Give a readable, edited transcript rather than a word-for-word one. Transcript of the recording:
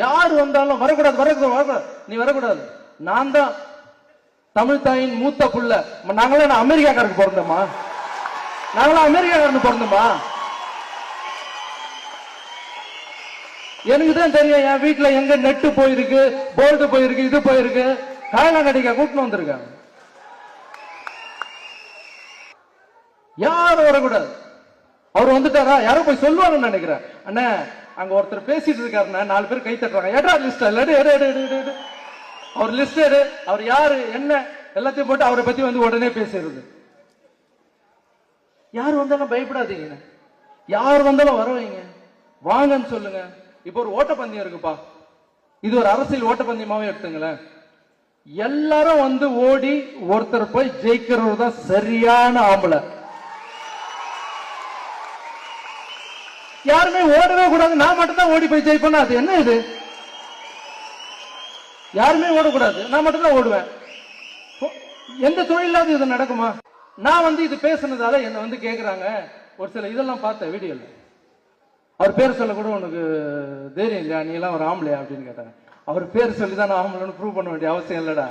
யார் வந்தாலும் வரக்கூடாது வரக்கூடாது வரக்கூடாது, நீ வரக்கூடாது. நான் தான் தமிழ் தாயின் மூத்த புள்ள. நாங்களாம் அமெரிக்காக்காரருக்கு பிறந்தோமா? நாங்களாம் அமெரிக்காக்காரனுக்கு பிறந்தோமா? எனக்கு தான் தெரியும் என் வீட்டுல எங்க நெட்டு போயிருக்கு, போல்டு போயிருக்கு, இது போயிருக்கு. காயலாங்கடிக்க கூட்டின்னு வந்திருக்காங்க. யாரும் வரக்கூடாது. அவர் வந்துட்டாரா? யாரும் போய் சொல்லுவாங்கன்னு நினைக்கிறேன். அண்ணா அங்க ஒருத்தர் பேசிட்டு இருக்காருன்னா 4 பேர் கை தட்டுறாங்க. எடா லிஸ்ட் அவர் லிஸ்ட் எடு, அவர் யாரு என்ன எல்லாத்தையும் போட்டு அவரை பத்தி வந்து உடனே பேசுறது. யார் வந்தாலும் பயப்படாதீங்க, யார் வந்தாலும் வர வைங்க, வாங்கன்னு சொல்லுங்க. இப்ப ஒரு ஓட்டப்பந்தயம் இருக்குப்பா, இது ஒரு அரசியல் ஓட்டப்பந்தயமாவே எடுத்துங்களேன். எல்லாரும் வந்து ஓடி ஒருத்தர் போய் ஜெயிக்கிறது தான் சரியான ஆம்பளை. யாருமே ஓடவே கூடாது, நான் மட்டும் தான் ஓடி போய் ஜெயிப்பேன். அது என்ன இது? யாருமே ஓடக்கூடாது, நான் மட்டும் தான் ஓடுவேன். எந்த தொழிலாவது இது நடக்குமா? நான் வந்து இது பேசுனதால என்ன வந்து கேக்குறாங்க ஒரு சில இதெல்லாம் பார்த்தேன் வீடியோல. அவர் பேர் சொல்ல கூட உனக்கு தைரியம் இல்லையா, நீ எல்லாம் ஒரு ஆம்பளையா அப்படின்னு கேட்டாங்க. அவர் பேர் சொல்லிதான் நான் ஆம்பளைன்னு ப்ரூவ் பண்ண வேண்டிய அவசியம் இல்லடா.